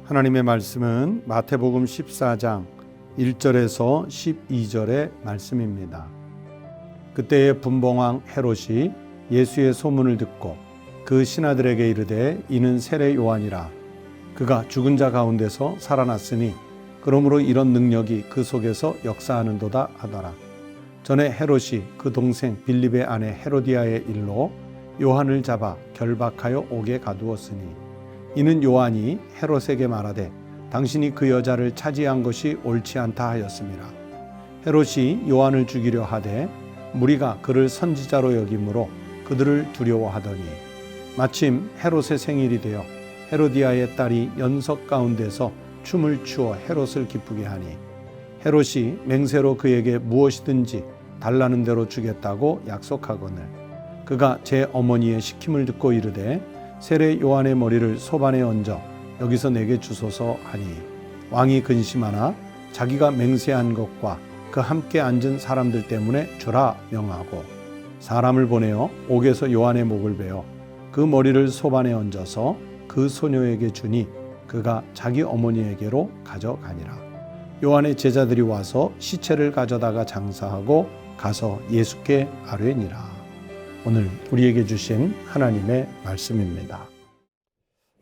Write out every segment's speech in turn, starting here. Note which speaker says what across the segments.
Speaker 1: 하나님의 말씀은 마태복음 14장 1절에서 12절의 말씀입니다. 그때의 분봉왕 헤롯이 예수의 소문을 듣고 그 신하들에게 이르되 이는 세례 요한이라. 그가 죽은 자 가운데서 살아났으니 그러므로 이런 능력이 그 속에서 역사하는도다 하더라. 전에 헤롯이 그 동생 빌립의 아내 헤로디아의 일로 요한을 잡아 결박하여 옥에 가두었으니 이는 요한이 헤롯에게 말하되 당신이 그 여자를 차지한 것이 옳지 않다 하였음이라. 헤롯이 요한을 죽이려 하되 무리가 그를 선지자로 여김으로 그들을 두려워하더니 마침 헤롯의 생일이 되어 헤로디아의 딸이 연석 가운데서 춤을 추어 헤롯을 기쁘게 하니 헤롯이 맹세로 그에게 무엇이든지 달라는 대로 주겠다고 약속하거늘 그가 제 어머니의 시킴을 듣고 이르되 세례 요한의 머리를 소반에 얹어 여기서 내게 주소서 하니 왕이 근심하나 자기가 맹세한 것과 그 함께 앉은 사람들 때문에 주라 명하고 사람을 보내어 옥에서 요한의 목을 베어 그 머리를 소반에 얹어서 그 소녀에게 주니 그가 자기 어머니에게로 가져가니라. 요한의 제자들이 와서 시체를 가져다가 장사하고 가서 예수께 아뢰니라. 오늘 우리에게 주신 하나님의 말씀입니다.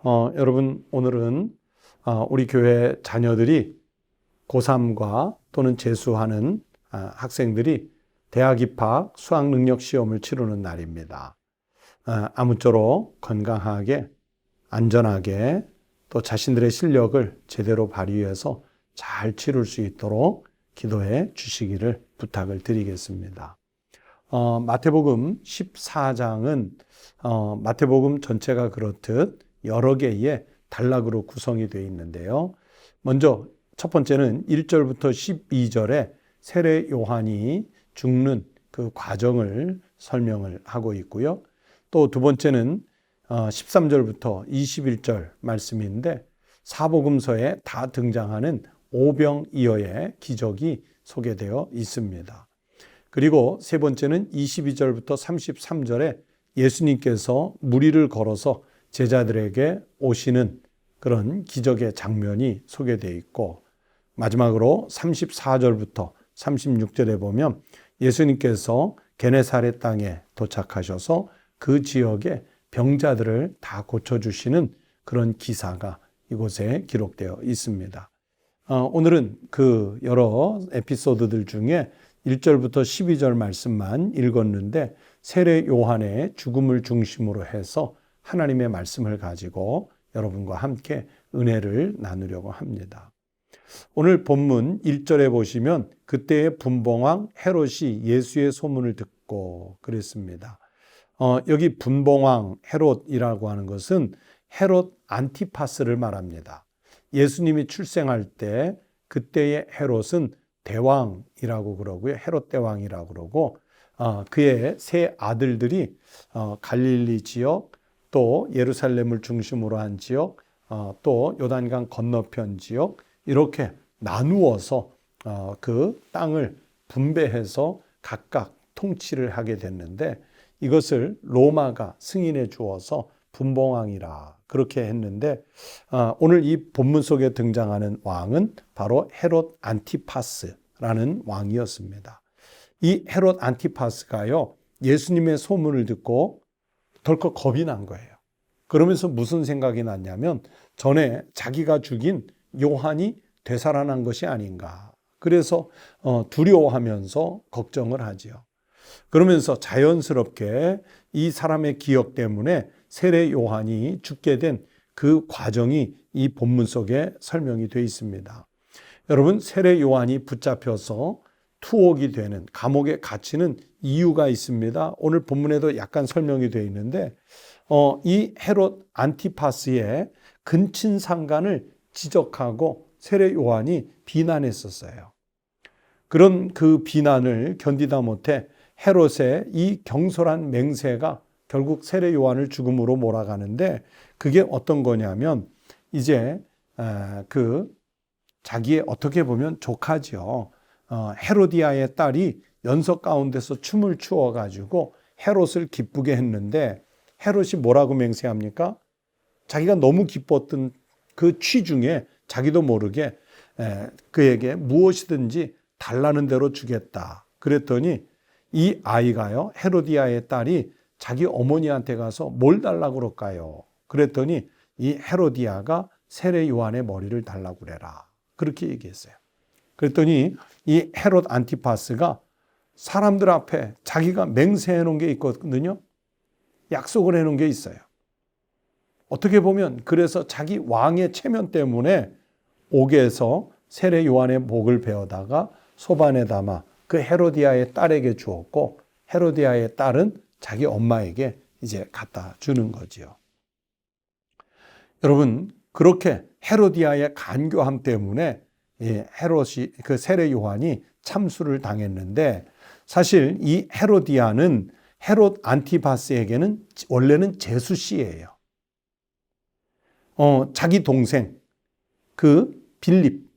Speaker 1: 여러분, 오늘은 우리 교회 자녀들이 고3과 또는 재수하는 학생들이 대학 입학 수학 능력 시험을 치르는 날입니다. 아무쪼록 건강하게 안전하게 또 자신들의 실력을 제대로 발휘해서 잘 치룰 수 있도록 기도해 주시기를 부탁을 드리겠습니다. 마태복음 14장은 마태복음 전체가 그렇듯 여러 개의 단락으로 구성이 되어 있는데요. 먼저 첫 번째는 1절부터 12절에 세례 요한이 죽는 그 과정을 설명을 하고 있고요. 또 두 번째는 13절부터 21절 말씀인데 사복음서에 다 등장하는 오병이어의 기적이 소개되어 있습니다. 그리고 세 번째는 22절부터 33절에 예수님께서 무리를 걸어서 제자들에게 오시는 그런 기적의 장면이 소개되어 있고 마지막으로 34절부터 36절에 보면 예수님께서 게네사렛 땅에 도착하셔서 그 지역의 병자들을 다 고쳐주시는 그런 기사가 이곳에 기록되어 있습니다. 오늘은 그 여러 에피소드들 중에 1절부터 12절 말씀만 읽었는데 세례 요한의 죽음을 중심으로 해서 하나님의 말씀을 가지고 여러분과 함께 은혜를 나누려고 합니다. 오늘 본문 1절에 보시면 그때의 분봉왕 헤롯이 예수의 소문을 듣고 그랬습니다. 여기 분봉왕 헤롯이라고 하는 것은 헤롯 안티파스를 말합니다. 예수님이 출생할 때 그때의 헤롯은 대왕이라고 그러고요. 헤롯 대왕이라고 그러고 그의 세 아들들이 갈릴리 지역 또 예루살렘을 중심으로 한 지역 또 요단강 건너편 지역 이렇게 나누어서 그 땅을 분배해서 각각 통치를 하게 됐는데 이것을 로마가 승인해 주어서 분봉왕이라 그렇게 했는데 오늘 이 본문 속에 등장하는 왕은 바로 헤롯 안티파스라는 왕이었습니다. 이 헤롯 안티파스가요 예수님의 소문을 듣고 덜컥 겁이 난 거예요. 그러면서 무슨 생각이 났냐면 전에 자기가 죽인 요한이 되살아난 것이 아닌가. 그래서 두려워하면서 걱정을 하지요. 그러면서 자연스럽게 이 사람의 기억 때문에 세례 요한이 죽게 된 그 과정이 이 본문 속에 설명이 되어 있습니다. 여러분, 세례 요한이 붙잡혀서 투옥이 되는 감옥에 갇히는 이유가 있습니다. 오늘 본문에도 약간 설명이 되어 있는데 이 헤롯 안티파스의 근친상간을 지적하고 세례 요한이 비난했었어요. 그런 그 비난을 견디다 못해 헤롯의 이 경솔한 맹세가 결국 세례 요한을 죽음으로 몰아가는데 그게 어떤 거냐면 이제 그 자기의 어떻게 보면 조카죠. 헤로디아의 딸이 연석 가운데서 춤을 추어가지고 헤롯을 기쁘게 했는데 헤롯이 뭐라고 맹세합니까? 자기가 너무 기뻤던 그 취중에 자기도 모르게 그에게 무엇이든지 달라는 대로 주겠다. 그랬더니 이 아이가요, 헤로디아의 딸이 자기 어머니한테 가서 뭘 달라고 그럴까요? 그랬더니 이 헤로디아가 세례 요한의 머리를 달라고 그래라. 그렇게 얘기했어요. 그랬더니 이 헤롯 안티파스가 사람들 앞에 자기가 맹세해 놓은 게 있거든요. 약속을 해 놓은 게 있어요. 어떻게 보면 그래서 자기 왕의 체면 때문에 옥에서 세례 요한의 목을 베어다가 소반에 담아 그 헤로디아의 딸에게 주었고, 헤로디아의 딸은 자기 엄마에게 이제 갖다 주는 거지요. 여러분, 그렇게 헤로디아의 간교함 때문에 헤롯이, 그 세례 요한이 참수를 당했는데, 사실 이 헤로디아는 헤롯 안티파스에게는 원래는 제수씨예요. 자기 동생 그 빌립,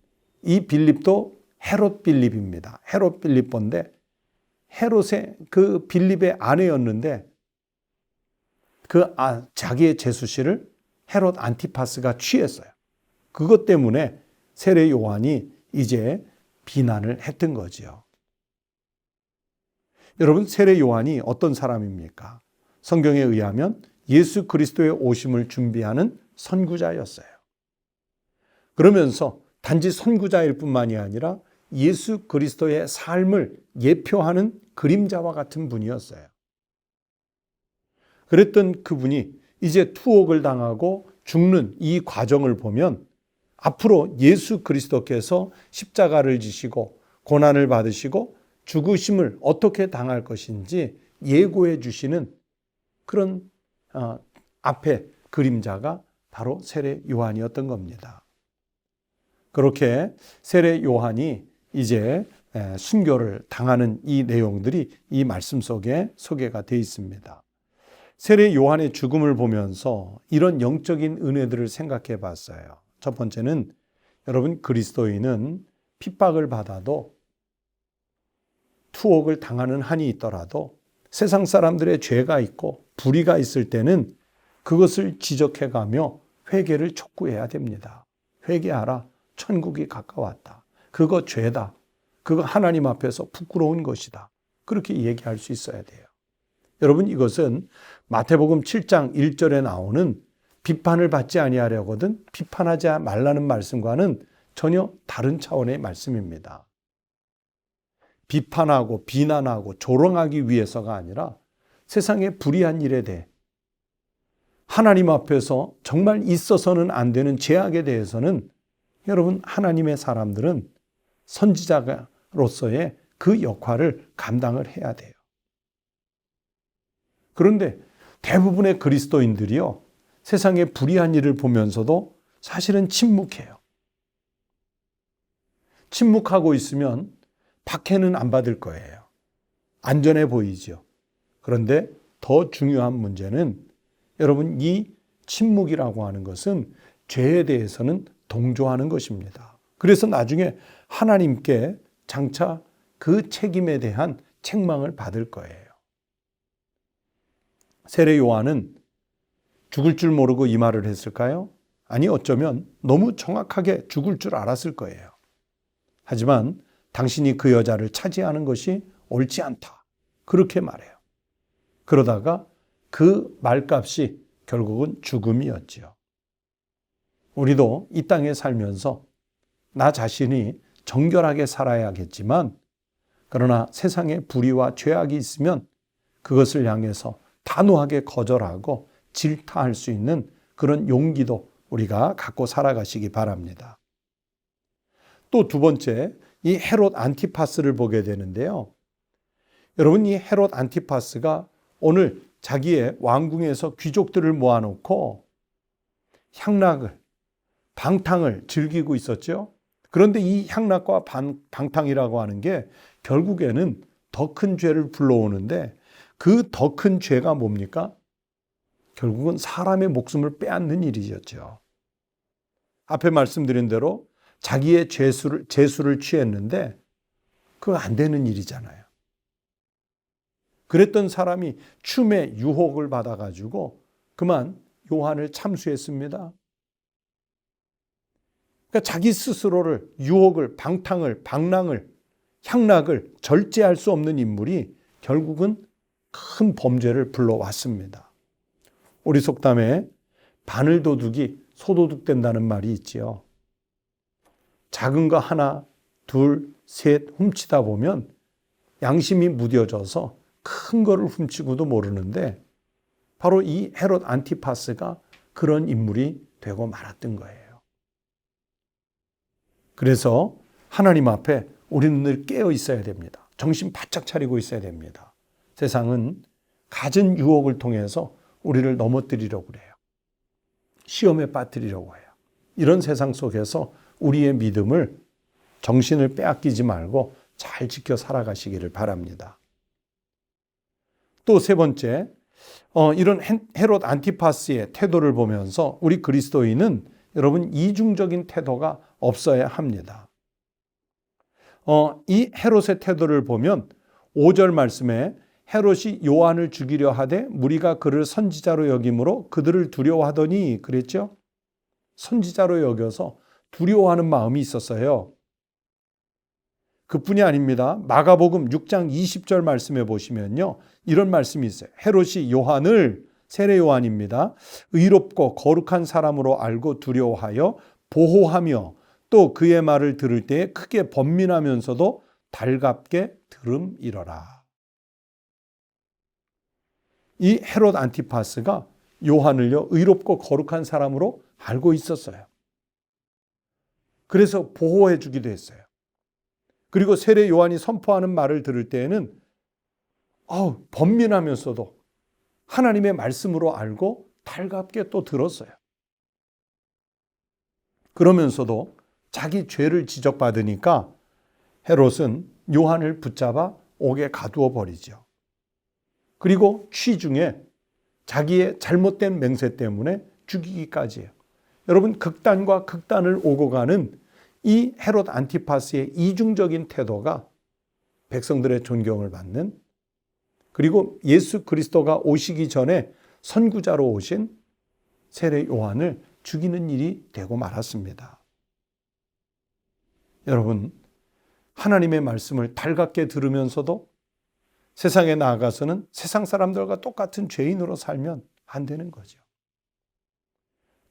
Speaker 1: 이 빌립도 헤롯 빌립입니다. 헤롯 빌립보인데 헤롯의 그 빌립의 아내였는데 자기의 제수씨를 헤롯 안티파스가 취했어요. 그것 때문에 세례 요한이 이제 비난을 했던 거지요. 여러분, 세례 요한이 어떤 사람입니까? 성경에 의하면 예수 그리스도의 오심을 준비하는 선구자였어요. 그러면서 단지 선구자일 뿐만이 아니라 예수 그리스도의 삶을 예표하는 그림자와 같은 분이었어요. 그랬던 그분이 이제 투옥을 당하고 죽는 이 과정을 보면 앞으로 예수 그리스도께서 십자가를 지시고 고난을 받으시고 죽으심을 어떻게 당할 것인지 예고해 주시는 그런 앞에 그림자가 바로 세례 요한이었던 겁니다. 그렇게 세례 요한이 이제 순교를 당하는 이 내용들이 이 말씀 속에 소개가 되어 있습니다. 세례 요한의 죽음을 보면서 이런 영적인 은혜들을 생각해 봤어요. 첫 번째는 여러분, 그리스도인은 핍박을 받아도 투옥을 당하는 한이 있더라도 세상 사람들의 죄가 있고 불의가 있을 때는 그것을 지적해 가며 회개를 촉구해야 됩니다. 회개하라. 천국이 가까웠다. 그거 죄다. 그거 하나님 앞에서 부끄러운 것이다. 그렇게 얘기할 수 있어야 돼요. 여러분, 이것은 마태복음 7장 1절에 나오는 비판을 받지 아니하려거든 비판하지 말라는 말씀과는 전혀 다른 차원의 말씀입니다. 비판하고 비난하고 조롱하기 위해서가 아니라 세상의 불의한 일에 대해 하나님 앞에서 정말 있어서는 안 되는 죄악에 대해서는 여러분, 하나님의 사람들은 선지자로서의 그 역할을 감당을 해야 돼요. 그런데 대부분의 그리스도인들이요, 세상의 불의한 일을 보면서도 사실은 침묵해요. 침묵하고 있으면 박해는 안 받을 거예요. 안전해 보이죠. 그런데 더 중요한 문제는 여러분, 이 침묵이라고 하는 것은 죄에 대해서는 동조하는 것입니다. 그래서 나중에 하나님께 장차 그 책임에 대한 책망을 받을 거예요. 세례 요한은 죽을 줄 모르고 이 말을 했을까요? 아니, 어쩌면 너무 정확하게 죽을 줄 알았을 거예요. 하지만 당신이 그 여자를 차지하는 것이 옳지 않다. 그렇게 말해요. 그러다가 그 말값이 결국은 죽음이었지요. 우리도 이 땅에 살면서 나 자신이 정결하게 살아야겠지만, 그러나 세상에 불의와 죄악이 있으면 그것을 향해서 단호하게 거절하고 질타할 수 있는 그런 용기도 우리가 갖고 살아가시기 바랍니다. 또 두 번째, 이 헤롯 안티파스를 보게 되는데요. 여러분, 이 헤롯 안티파스가 오늘 자기의 왕궁에서 귀족들을 모아놓고 향락을, 방탕을 즐기고 있었죠. 그런데 이 향락과 방탕이라고 하는 게 결국에는 더 큰 죄를 불러오는데, 그 더 큰 죄가 뭡니까? 결국은 사람의 목숨을 빼앗는 일이었죠. 앞에 말씀드린 대로 자기의 제수를 취했는데 그거 안 되는 일이잖아요. 그랬던 사람이 춤의 유혹을 받아가지고 그만 요한을 참수했습니다. 그러니까 자기 스스로를 유혹을, 방탕을, 방랑을, 향락을 절제할 수 없는 인물이 결국은 큰 범죄를 불러왔습니다. 우리 속담에 바늘도둑이 소도둑 된다는 말이 있지요. 작은 거 하나, 둘, 셋 훔치다 보면 양심이 무뎌져서 큰 거를 훔치고도 모르는데 바로 이 헤롯 안티파스가 그런 인물이 되고 말았던 거예요. 그래서 하나님 앞에 우리는 늘 깨어 있어야 됩니다. 정신 바짝 차리고 있어야 됩니다. 세상은 갖은 유혹을 통해서 우리를 넘어뜨리려고 그래요. 시험에 빠뜨리려고 해요. 이런 세상 속에서 우리의 믿음을, 정신을 빼앗기지 말고 잘 지켜 살아가시기를 바랍니다. 또 세 번째, 이런 헤롯 안티파스의 태도를 보면서 우리 그리스도인은 여러분 이중적인 태도가 없어야 합니다. 이 헤롯의 태도를 보면 5절 말씀에 헤롯이 요한을 죽이려 하되 무리가 그를 선지자로 여김으로 그들을 두려워하더니 그랬죠? 선지자로 여겨서 두려워하는 마음이 있었어요. 그뿐이 아닙니다. 마가복음 6장 20절 말씀에 보시면요, 이런 말씀이 있어요. 헤롯이 요한을, 세례 요한입니다, 의롭고 거룩한 사람으로 알고 두려워하여 보호하며 또 그의 말을 들을 때에 크게 번민하면서도 달갑게 들음이러라. 이 헤롯 안티파스가 요한을요, 의롭고 거룩한 사람으로 알고 있었어요. 그래서 보호해 주기도 했어요. 그리고 세례 요한이 선포하는 말을 들을 때에는 번민하면서도 하나님의 말씀으로 알고 달갑게 또 들었어요. 그러면서도 자기 죄를 지적받으니까 헤롯은 요한을 붙잡아 옥에 가두어 버리죠. 그리고 취중에 자기의 잘못된 맹세 때문에 죽이기까지 해요. 여러분, 극단과 극단을 오고 가는 이 헤롯 안티파스의 이중적인 태도가 백성들의 존경을 받는, 그리고 예수 그리스도가 오시기 전에 선구자로 오신 세례 요한을 죽이는 일이 되고 말았습니다. 여러분, 하나님의 말씀을 달갑게 들으면서도 세상에 나아가서는 세상 사람들과 똑같은 죄인으로 살면 안 되는 거죠.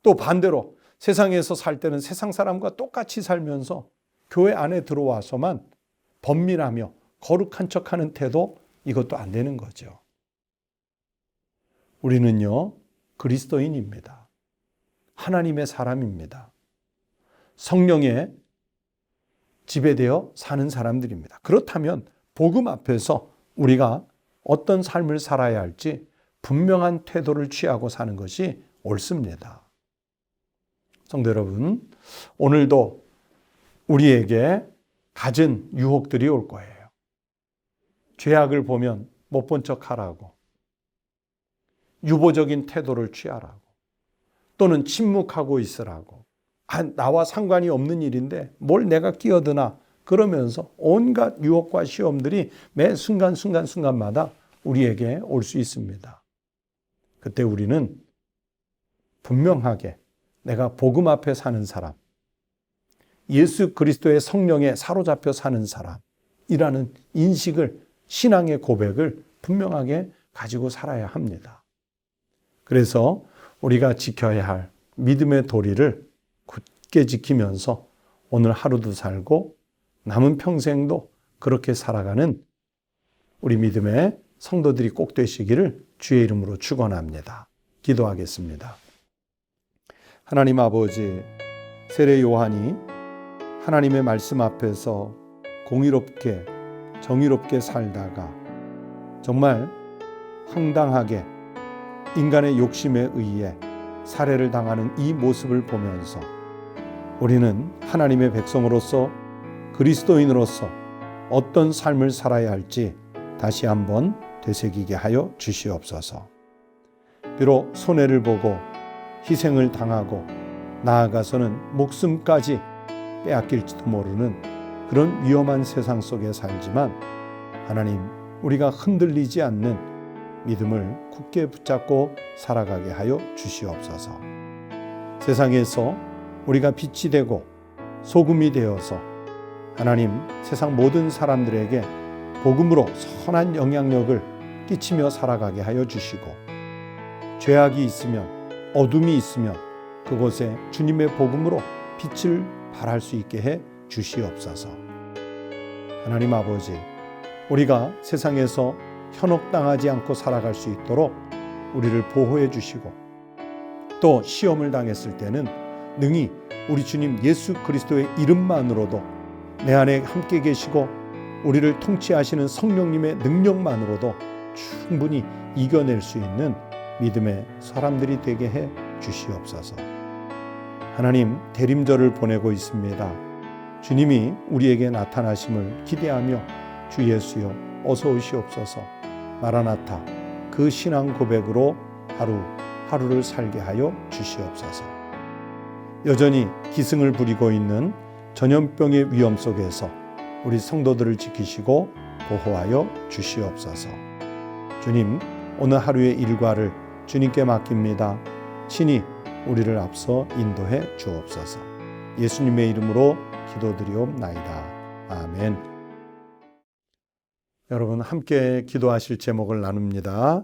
Speaker 1: 또 반대로 세상에서 살 때는 세상 사람과 똑같이 살면서 교회 안에 들어와서만 번민하며 거룩한 척하는 태도, 이것도 안 되는 거죠. 우리는요, 그리스도인입니다. 하나님의 사람입니다. 성령에 지배되어 사는 사람들입니다. 그렇다면 복음 앞에서 우리가 어떤 삶을 살아야 할지 분명한 태도를 취하고 사는 것이 옳습니다. 성도 여러분, 오늘도 우리에게 갖은 유혹들이 올 거예요. 죄악을 보면 못 본 척 하라고, 유보적인 태도를 취하라고, 또는 침묵하고 있으라고, 나와 상관이 없는 일인데 뭘 내가 끼어드나, 그러면서 온갖 유혹과 시험들이 매 순간마다 우리에게 올 수 있습니다. 그때 우리는 분명하게 내가 복음 앞에 사는 사람, 예수 그리스도의 성령에 사로잡혀 사는 사람이라는 인식을, 신앙의 고백을 분명하게 가지고 살아야 합니다. 그래서 우리가 지켜야 할 믿음의 도리를 굳게 지키면서 오늘 하루도 살고 남은 평생도 그렇게 살아가는 우리 믿음의 성도들이 꼭 되시기를 주의 이름으로 축원합니다. 기도하겠습니다. 하나님 아버지, 세례 요한이 하나님의 말씀 앞에서 공의롭게 정의롭게 살다가 정말 황당하게 인간의 욕심에 의해 살해를 당하는 이 모습을 보면서 우리는 하나님의 백성으로서, 그리스도인으로서 어떤 삶을 살아야 할지 다시 한번 되새기게 하여 주시옵소서. 비록 손해를 보고 희생을 당하고 나아가서는 목숨까지 빼앗길지도 모르는 그런 위험한 세상 속에 살지만 하나님, 우리가 흔들리지 않는 믿음을 굳게 붙잡고 살아가게 하여 주시옵소서. 세상에서 우리가 빛이 되고 소금이 되어서 하나님 세상 모든 사람들에게 복음으로 선한 영향력을 끼치며 살아가게 하여 주시고, 죄악이 있으면, 어둠이 있으면 그곳에 주님의 복음으로 빛을 발할 수 있게 해 주시옵소서. 하나님 아버지, 우리가 세상에서 현혹당하지 않고 살아갈 수 있도록 우리를 보호해 주시고, 또 시험을 당했을 때는 능히 우리 주님 예수 그리스도의 이름만으로도, 내 안에 함께 계시고 우리를 통치하시는 성령님의 능력만으로도 충분히 이겨낼 수 있는 믿음의 사람들이 되게 해 주시옵소서. 하나님, 대림절을 보내고 있습니다. 주님이 우리에게 나타나심을 기대하며 주 예수여 어서 오시옵소서. 마라나타, 그 신앙 고백으로 하루를 살게 하여 주시옵소서. 여전히 기승을 부리고 있는 전염병의 위험 속에서 우리 성도들을 지키시고 보호하여 주시옵소서. 주님, 오늘 하루의 일과를 주님께 맡깁니다. 친히 우리를 앞서 인도해 주옵소서. 예수님의 이름으로 기도드리옵나이다. 아멘. 여러분, 함께 기도하실 제목을 나눕니다.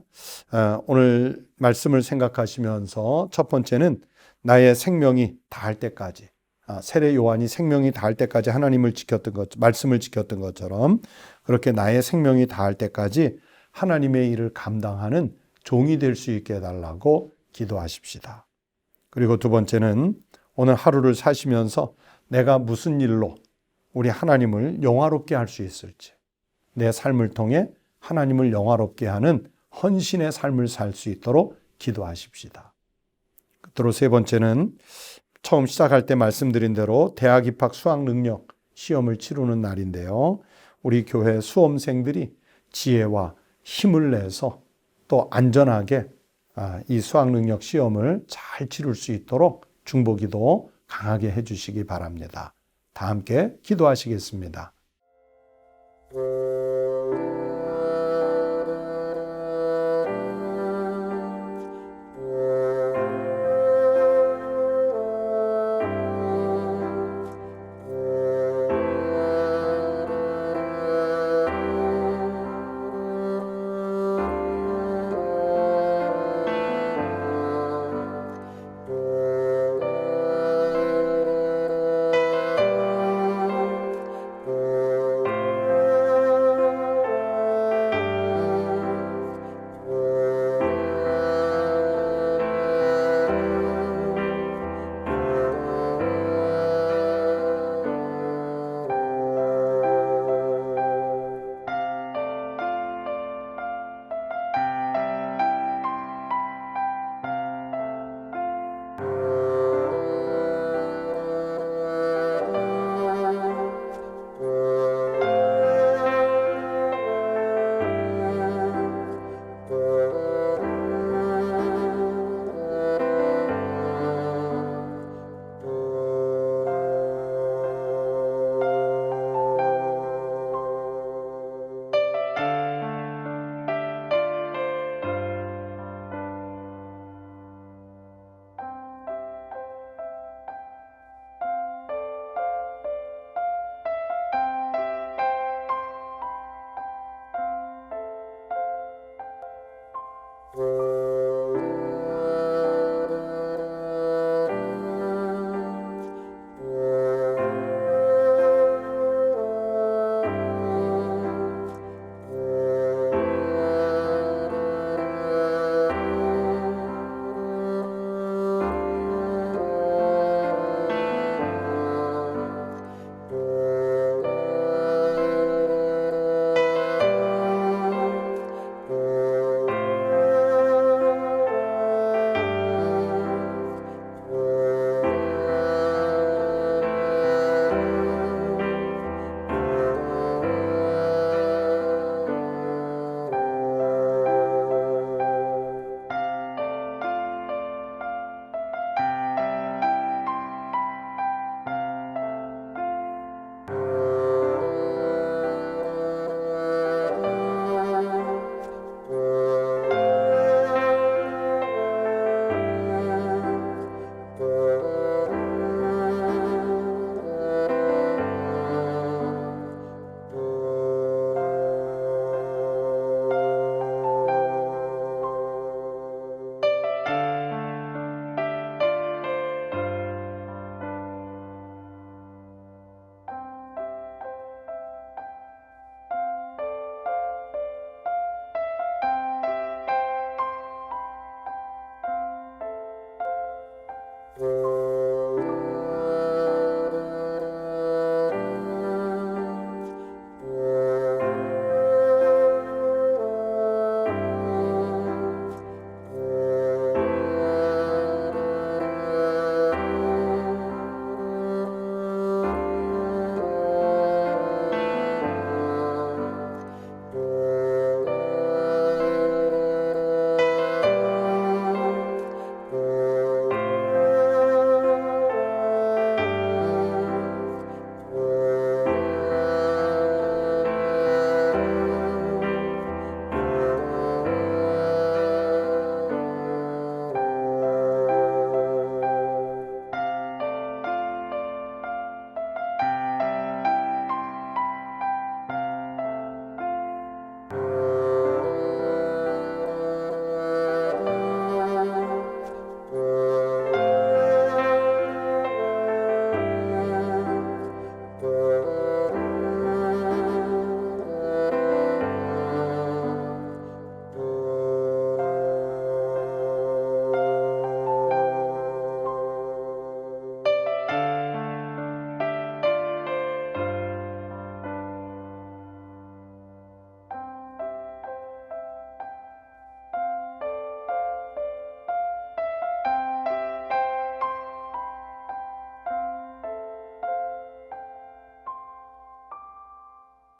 Speaker 1: 오늘 말씀을 생각하시면서 첫 번째는 나의 생명이 다할 때까지, 세례 요한이 생명이 다할 때까지 하나님을 지켰던 것, 말씀을 지켰던 것처럼 그렇게 나의 생명이 다할 때까지 하나님의 일을 감당하는 종이 될 수 있게 해달라고 기도하십시다. 그리고 두 번째는 오늘 하루를 사시면서 내가 무슨 일로 우리 하나님을 영화롭게 할 수 있을지, 내 삶을 통해 하나님을 영화롭게 하는 헌신의 삶을 살 수 있도록 기도하십시다. 끝으로 세 번째는 처음 시작할 때 말씀드린 대로 대학 입학 수학 능력 시험을 치르는 날인데요. 우리 교회 수험생들이 지혜와 힘을 내서 또 안전하게 이 수학 능력 시험을 잘 치룰 수 있도록 중보기도 강하게 해주시기 바랍니다. 다 함께 기도하시겠습니다.